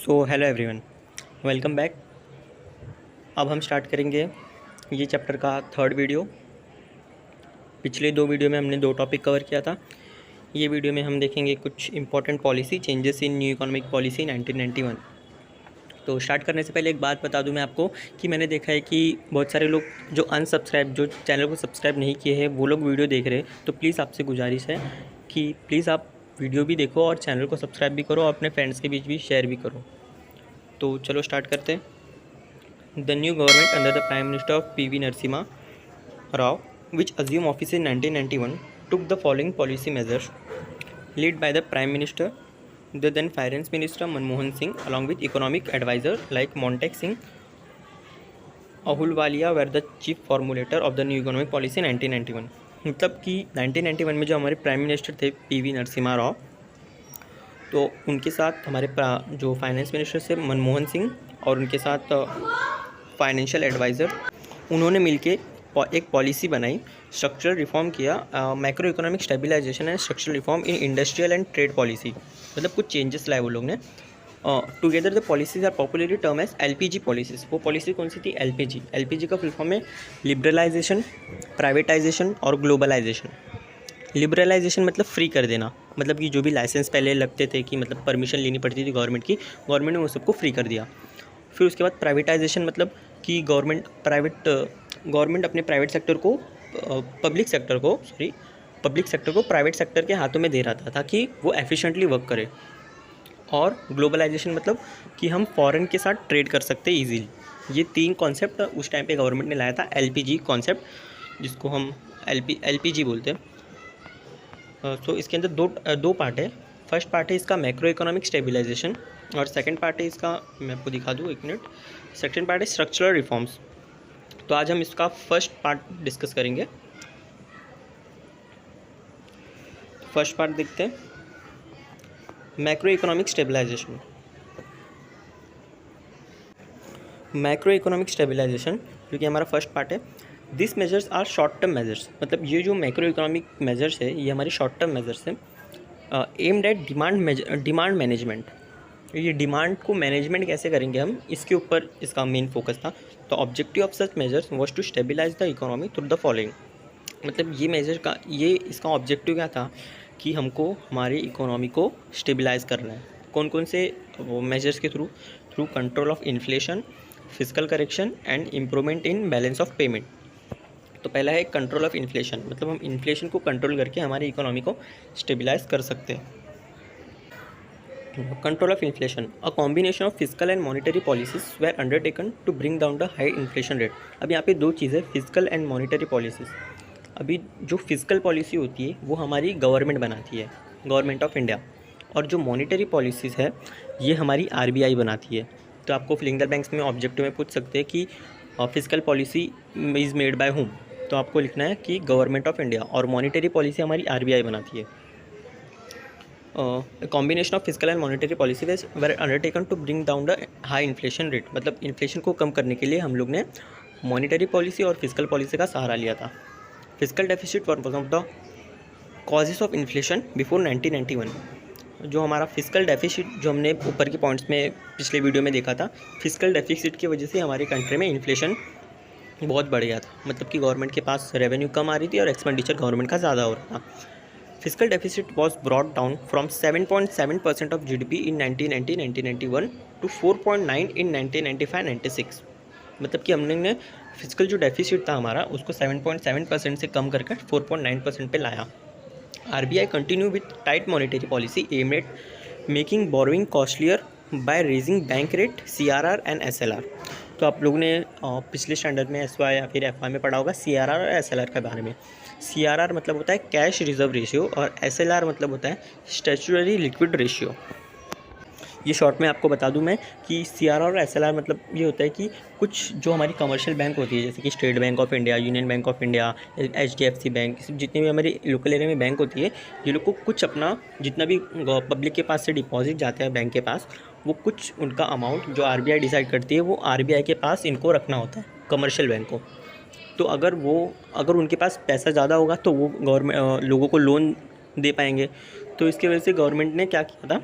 So hello everyone, welcome back. अब हम start करेंगे ये चैप्टर का थर्ड वीडियो। पिछले दो वीडियो में हमने दो टॉपिक कवर किया था। ये वीडियो में हम देखेंगे कुछ important policy changes in new economic policy 1991। तो स्टार्ट करने से पहले एक बात बता दूं मैं आपको कि मैंने देखा है कि बहुत सारे लोग जो चैनल को सब्सक्राइब नहीं किए हैं वो लोग वीडियो देख रहे हैं। तो प्लीज़ आपसे गुजारिश है कि प्लीज़ आप वीडियो भी देखो और चैनल को सब्सक्राइब भी करो और अपने फ्रेंड्स के बीच भी शेयर भी करो। तो चलो स्टार्ट करते हैं। The new government under the Prime Minister of P.V. Narasimha Rao, which assumed office in 1991, took the following policy measures, led by the Prime Minister, the then Finance Minister Manmohan Singh, along with economic advisors like Montek Singh. Ahluwalia were the chief formulator of the new economic policy in 1991. मतलब कि 1991 में जो हमारे prime minister थे PV Narasimha Rao, तो उनके साथ हमारे जो फाइनेंस मिनिस्टर थे मनमोहन सिंह और उनके साथ फाइनेंशियल एडवाइज़र, उन्होंने मिलके एक पॉलिसी बनाई, स्ट्रक्चरल रिफॉर्म किया, macro economic stabilisation and structural reform in industrial and trade policy. मतलब कुछ चेंजेस लाए वो लोग ने। Together the policies are popularly term as LPG policies. वो पॉलिसी कौन सी थी? एलपीजी। एलपीजी का फुल फॉर्म है लिबरलाइजेशन, प्राइवेटाइजेशन और ग्लोबलाइजेशन। लिबरलाइजेशन मतलब फ्री कर देना, मतलब कि जो भी लाइसेंस पहले लगते थे कि मतलब परमिशन लेनी पड़ती थी गवर्नमेंट की, गवर्नमेंट ने वो सबको फ्री कर दिया। फिर उसके बाद प्राइवेटाइजेशन, मतलब कि गवर्नमेंट अपने प्राइवेट सेक्टर को पब्लिक सेक्टर को प्राइवेट सेक्टर के हाथों में दे रहा था ताकि वो एफिशिएंटली वर्क करे। और ग्लोबलाइजेशन मतलब कि हम फॉरेन के साथ ट्रेड कर सकते हैं ईजीली। ये तीन कॉन्सेप्ट उस टाइम पे गवर्नमेंट ने लाया था। एलपीजी कॉन्सेप्ट, जिसको हम एलपीजी बोलते हैं। तो इसके अंदर दो पार्ट है। फर्स्ट पार्ट है इसका मैक्रो इकोनॉमिक स्टेबलाइजेशन और सेकंड पार्ट है इसका, मैं आपको दिखा दूँ एक मिनट, सेकंड पार्ट है स्ट्रक्चरल रिफॉर्म्स। तो आज हम इसका फर्स्ट पार्ट डिस्कस करेंगे। फर्स्ट पार्ट देखते हैं, macro economic stabilisation. Macro economic stabilisation जो कि हमारा फर्स्ट पार्ट है, this measures are short term measures. मतलब ये जो मैक्रो इकोनॉमिक मेजर्स है ये हमारी शॉर्ट टर्म मेजर्स हैं, एम्ड एट डिमांड मैनेजमेंट। ये डिमांड को मैनेजमेंट कैसे करेंगे हम, इसके ऊपर इसका मेन फोकस था। तो objective of such measures was to stabilise the economy through the following. मतलब इसका ऑब्जेक्टिव क्या था कि हमको हमारी इकोनॉमी को स्टेबलाइज करना है। कौन कौन से मेजर्स के through control of inflation, physical correction and improvement in balance of payment. तो पहला है कंट्रोल ऑफ इन्फ्लेशन, मतलब हम इन्फ्लेशन को कंट्रोल करके हमारी इकोनॉमी को स्टेबलाइज कर सकते हैं। Control of inflation, a combination of physical and monetary policies were undertaken to bring down the high inflation rate. अब यहाँ पे दो चीज़ें, फिजिकल एंड मॉनिटरी पॉलिसीज। अभी जो फिजिकल पॉलिसी होती है वो हमारी गवर्नमेंट बनाती है, गवर्नमेंट ऑफ इंडिया, और जो मॉनिटरी पॉलिसीज़ है ये हमारी आरबीआई बनाती है। तो आपको फिलिंग द बैंक्स में ऑब्जेक्टिव में पूछ सकते हैं कि physical policy is made by whom, तो आपको लिखना है कि गवर्नमेंट ऑफ इंडिया, और मॉनिटरी पॉलिसी हमारी आरबीआई बनाती है। Combination of physical and monetary policy were undertaken to bring down the high inflation rate. मतलब इन्फ्लेशन को कम करने के लिए हम लोग ने मॉनिटरी पॉलिसी और फिजिकल पॉलिसी का सहारा लिया था। Physical deficit one of the causes of inflation before 1991। जो हमारा फिजिकल डेफिसिट, जो हमने ऊपर के पॉइंट्स में पिछले वीडियो में देखा था, फिजिकल डेफिसिट की वजह से हमारी कंट्री में इन्फ्लेशन बहुत बढ़ गया था। मतलब कि गवर्नमेंट के पास रेवेन्यू कम आ रही थी और एक्सपेंडिचर गवर्नमेंट का ज़्यादा हो रहा था। Physical deficit was brought down from 7.7% of GDP in 1990-1991 to 4.9 in 1995-96। मतलब कि हमने फिजिकल जो डेफिसिट था हमारा उसको 7.7% से कम करके 4.9% पे लाया। RBI continue with tight monetary policy aimed at making borrowing costlier by raising bank rate, CRR and SLR. तो आप लोगों ने पिछले स्टैंडर्ड में एसवाई या फिर एफवाई में पढ़ा होगा सीआरआर और एसएलआर के बारे में। सीआरआर मतलब होता है कैश रिजर्व रेशियो और एसएलआर मतलब होता है स्टैट्यूटरी लिक्विड रेशियो। ये शॉर्ट में आपको बता दूं मैं कि सीआरआर और एसएलआर मतलब ये होता है कि कुछ जो हमारी कमर्शियल बैंक होती है, जैसे कि state bank of India, union bank of India, HDFC bank, जितनी भी हमारी लोकल एरिया में बैंक होती है, ये लोग को कुछ अपना जितना भी पब्लिक के पास से डिपॉजिट जाता है बैंक के पास, वो कुछ उनका अमाउंट जो आरबीआई डिसाइड करती है वो आरबीआई के पास इनको रखना होता है, कमर्शियल बैंक को। तो अगर उनके पास पैसा ज़्यादा होगा तो वो गवर्नमेंट लोगों को लोन दे पाएंगे। तो इसकी वजह से गवर्नमेंट ने क्या किया था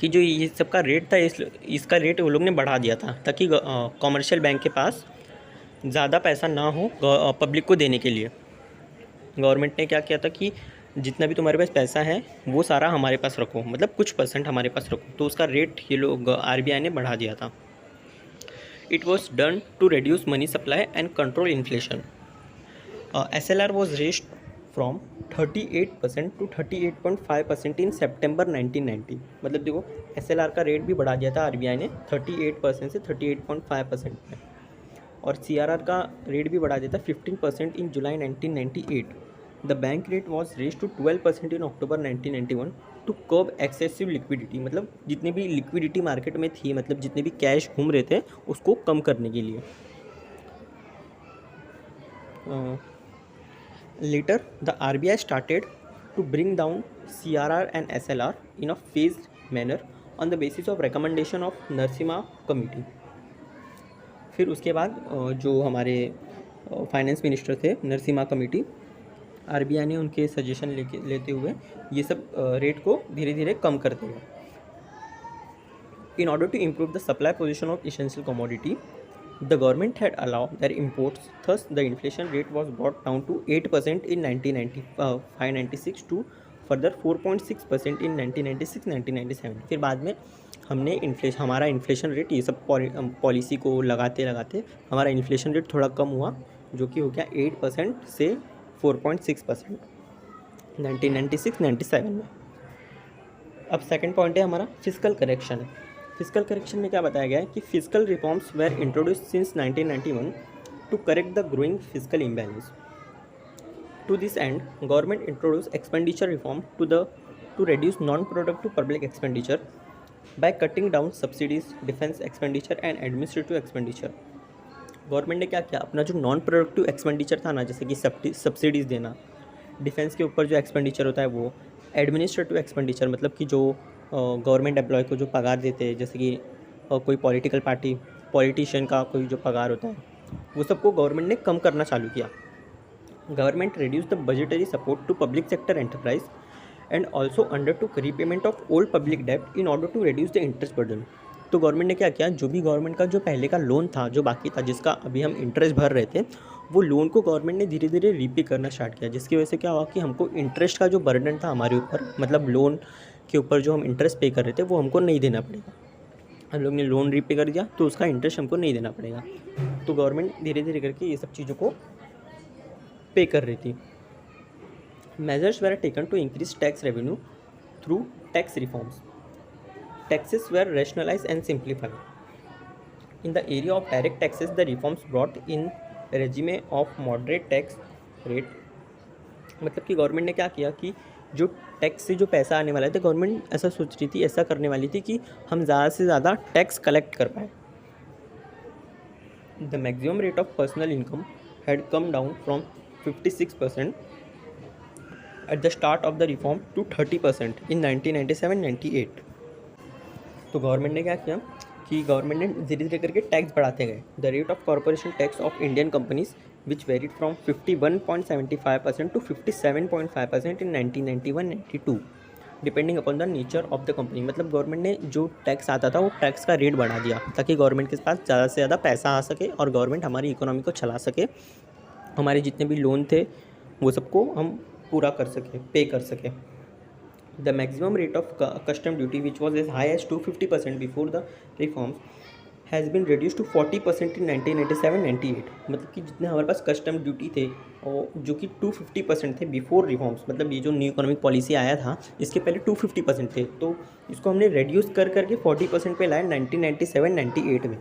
कि जो ये सब का रेट था इसका रेट वो लोग ने बढ़ा दिया था ताकि कॉमर्शियल बैंक के पास ज़्यादा पैसा ना हो पब्लिक को देने के लिए। गवर्नमेंट ने क्या किया था कि जितना भी तुम्हारे पास पैसा है वो सारा हमारे पास रखो, मतलब कुछ परसेंट हमारे पास रखो, तो उसका रेट ये लोग RBI ने बढ़ा दिया था। It was done to reduce money supply and control inflation. SLR was raised from 38% to 38.5% in September 1990। मतलब देखो SLR का रेट भी बढ़ा दिया था RBI ने 38% से 38.5% में, और CRR का रेट भी बढ़ा दिया था 15% in July 1998। The bank rate was raise to 12% in October 1991 to curb excessive liquidity. मतलब जितनी भी लिक्विडिटी मार्केट में थी, मतलब जितने भी कैश घूम रहे थे उसको कम करने के लिए। Later, the RBI started to bring down CRR and SLR in a phased manner on the basis of recommendation of Narasimha committee. फिर उसके बाद जो हमारे फाइनेंस मिनिस्टर थे नरसिम्हा कमेटी, RBI ने उनके सजेशन लेते हुए ये सब रेट को धीरे धीरे कम करते गए। In order to improve the supply position of essential commodity, the government had allowed their imports. Thus, the inflation rate was brought down to 8% in 1995-96 to further 4.6% in 1996-1997। फिर बाद में हमने हमारा इन्फ्लेशन रेट ये सब पॉलिसी को लगाते लगाते हमारा इन्फ्लेशन रेट थोड़ा कम हुआ, जो कि हो गया 8% से 4.6% 1996-97 में। अब सेकंड पॉइंट है हमारा फिस्कल करेक्शन। फिस्कल करेक्शन में क्या बताया गया है कि fiscal reforms were introduced since 1991 to correct the growing fiscal imbalance. To this end government introduce expenditure reform to reduce non productive public expenditure by cutting down subsidies, defence expenditure and administrative expenditure. Government ने क्या किया, अपना जो non productive expenditure था ना, जैसे कि subsidies देना, डिफेंस के ऊपर जो एक्सपेंडिचर होता है वो, एडमिनिस्ट्रेटिव एक्सपेंडिचर मतलब कि जो गवर्नमेंट एम्प्लॉय को जो पगार देते हैं, जैसे कि कोई पॉलिटिकल पार्टी पॉलिटिशियन का कोई जो पगार होता है, वो सबको गवर्नमेंट ने कम करना चालू किया। Government reduce the budgetary support to public sector enterprise and also undertook repayment of old public डेब्ट in order to reduce the interest burden. तो गवर्नमेंट ने क्या किया, जो भी गवर्नमेंट का जो पहले का लोन था, जो बाकी था, जिसका अभी हम इंटरेस्ट भर रहे थे, वो लोन को गवर्नमेंट ने धीरे धीरे रीपे करना स्टार्ट किया, जिसकी वजह से क्या हुआ कि हमको इंटरेस्ट का जो बर्डन था हमारे ऊपर, मतलब लोन के ऊपर जो हम इंटरेस्ट पे कर रहे थे वो हमको नहीं देना पड़ेगा। हम लोग ने लोन रीपे कर दिया तो उसका इंटरेस्ट हमको नहीं देना पड़ेगा। तो गवर्नमेंट धीरे धीरे करके ये सब चीज़ों को पे कर रही थी। Measures were taken to increase tax revenue through tax reforms. Taxes were rationalised and simplified. In the area of direct taxes the reforms brought in regime of moderate tax rate. मतलब कि गवर्नमेंट ने क्या किया कि जो tax से जो पैसा आने वाला था, गवर्नमेंट ऐसा सोच रही थी, ऐसा करने वाली थी कि हम ज़्यादा से ज़्यादा टैक्स कलेक्ट कर पाए। The maximum rate of personal income had come down from 56% at the start of the reform to 30% in 1997-98। तो गवर्नमेंट ने क्या किया कि गवर्नमेंट ने धीरे धीरे करके टैक्स बढ़ाते गए। The rate of corporation tax of Indian companies which varied from 51.75% to 57.5% in 1991-92 depending upon the nature of the company. मतलब गवर्नमेंट ने जो टैक्स आता था वो टैक्स का रेट बढ़ा दिया ताकि गवर्नमेंट के पास ज़्यादा से ज़्यादा पैसा आ सके और गवर्नमेंट हमारी इकोनॉमी को चला सके, हमारे जितने भी लोन थे वो सबको हम पूरा कर सके, पे कर सके। The maximum rate of custom duty which was as high as 250% before the reforms has been reduce to 40% in 1997-98। मतलब कि जितने हमारे पास कस्टम ड्यूटी थे और जो कि 250% थे बिफोर रिफॉर्म्स, मतलब ये जो न्यू इकोनॉमिक पॉलिसी आया था इसके पहले 250% थे, तो इसको हमने रिड्यूस कर करके 40% पे लाया 1997-98 में।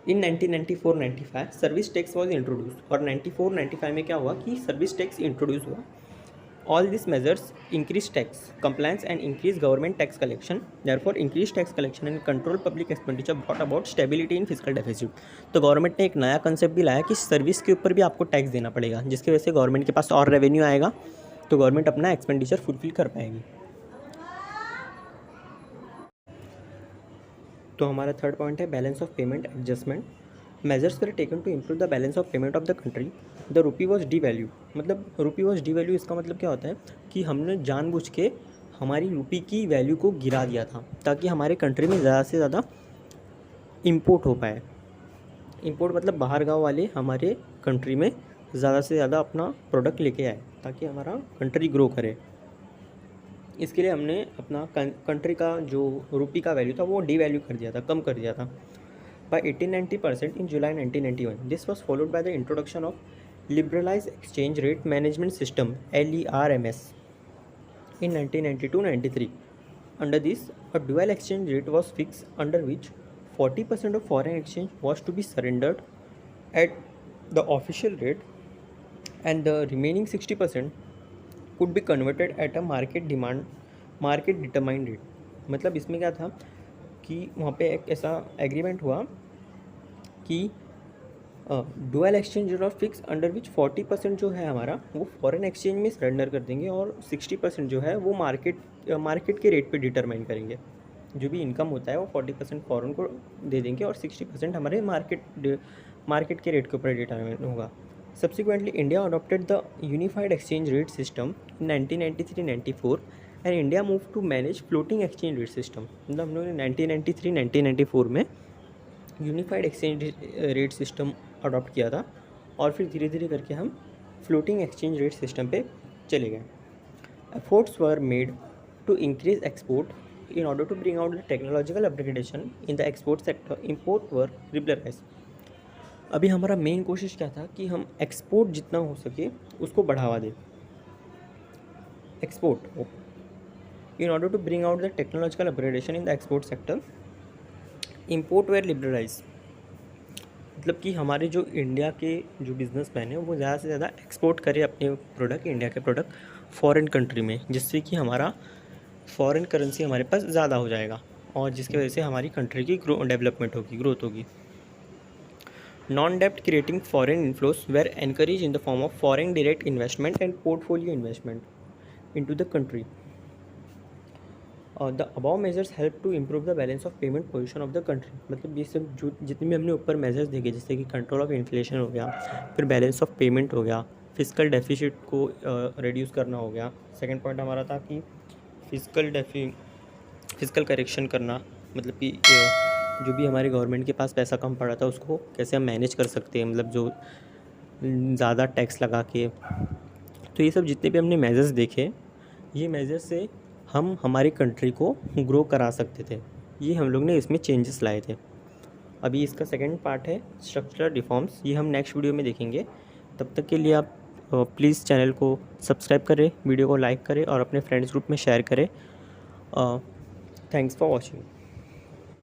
इन 1994-95 सर्विस टैक्स वॉज इंट्रोड्यूस और 94-95 में क्या हुआ कि सर्विस टैक्स इंट्रोड्यूस हुआ। All these measures increase tax compliance and increase government tax collection. Therefore, increased tax collection and control public expenditure brought about stability in fiscal deficit. तो government ने एक नया कंसेप्ट भी लाया कि सर्विस के ऊपर भी आपको टैक्स देना पड़ेगा, जिसकी वजह से गवर्नमेंट के पास और रेवेन्यू आएगा तो गवर्नमेंट अपना एक्सपेंडिचर फुलफिल कर पाएगी। तो हमारा थर्ड पॉइंट है balance of payment adjustment. Measures were taken to improve the balance of payment of the country. The rupee was devalue. मतलब रुपी वॉज डी वैल्यू इसका मतलब क्या होता है कि हमने जानबूझ के हमारी रुपये की वैल्यू को गिरा दिया था ताकि हमारे कंट्री में ज़्यादा से ज़्यादा इंपोर्ट हो पाए। इंपोर्ट मतलब बाहर गांव वाले हमारे कंट्री में ज़्यादा से ज़्यादा अपना प्रोडक्ट लेके आए ताकि हमारा कंट्री ग्रो करे। इसके लिए हमने अपना कंट्री का जो रुपये का वैल्यू था वो डीवैल्यू कर दिया था, कम कर दिया था by 1890% in July 1991। This was followed by the introduction of liberalise exchange rate management system LERMS in 1992-93. Under this, a dual exchange rate was fixed under which 40% of foreign exchange was to be surrendered at the official rate and the remaining 60% could be converted at a market determined rate. मतलब इसमें क्या था कि वहाँ पे एक ऐसा agreement हुआ कि dual exchange rate of fix under which 40% जो है हमारा वो फॉरेन एक्सचेंज में सरेंडर कर देंगे और 60% जो है वो मार्केट के रेट पे डिटरमाइन करेंगे। जो भी इनकम होता है वो 40% फॉरेन को दे देंगे और 60% हमारे मार्केट के रेट के ऊपर डिटरमाइन होगा। Subsequently India adopted the unified exchange rate system in 1993-94 and India move to manage floating exchange rate system. मतलब हम लोगों ने 1993-1994 में unified exchange rate system adopt किया था और फिर धीरे धीरे करके हम फ्लोटिंग एक्सचेंज रेट सिस्टम पे चले गए। Efforts were made to increase export in order to bring out the technological upgradation in the export sector. Import were liberalise. अभी हमारा मेन कोशिश क्या था कि हम एक्सपोर्ट जितना हो सके उसको बढ़ावा दें। Export in order to bring out the technological upgradation in the export sector. Import were liberalise मतलब कि हमारे जो इंडिया के जो बिजनेसमैन हैं वो ज़्यादा से ज़्यादा एक्सपोर्ट करें अपने प्रोडक्ट, इंडिया के प्रोडक्ट फॉरेन कंट्री में, जिससे कि हमारा फॉरेन करेंसी हमारे पास ज़्यादा हो जाएगा और जिसकी वजह से हमारी कंट्री की डेवलपमेंट होगी, ग्रोथ होगी। नॉन डेप्ट creating foreign inflows were encourage in the form of foreign direct investment and portfolio investment into the country. The above measures help to improve the balance of payment position of the country. मतलब ये सब जो जितने भी हमने ऊपर measures देखे जैसे कि कंट्रोल ऑफ इन्फ्लेशन हो गया, फिर बैलेंस ऑफ पेमेंट हो गया, फिजिकल डेफिसिट को रिड्यूस करना हो गया। सेकंड पॉइंट हमारा था कि फिजिकल करेक्शन करना, मतलब कि जो भी हमारे गवर्नमेंट के पास पैसा कम पड़ा था उसको कैसे हम मैनेज कर सकते हैं, मतलब जो ज़्यादा टैक्स लगा के। तो ये सब जितने भी हमने मेजर्स देखे, ये मेजर्स से हम हमारी कंट्री को ग्रो करा सकते थे। ये हम लोग ने इसमें चेंजेस लाए थे। अभी इसका सेकंड पार्ट है स्ट्रक्चरल रिफॉर्म्स, ये हम नेक्स्ट वीडियो में देखेंगे। तब तक के लिए आप प्लीज़ चैनल को सब्सक्राइब करें, वीडियो को लाइक करें और अपने फ्रेंड्स ग्रुप में शेयर करें। Thanks for watching.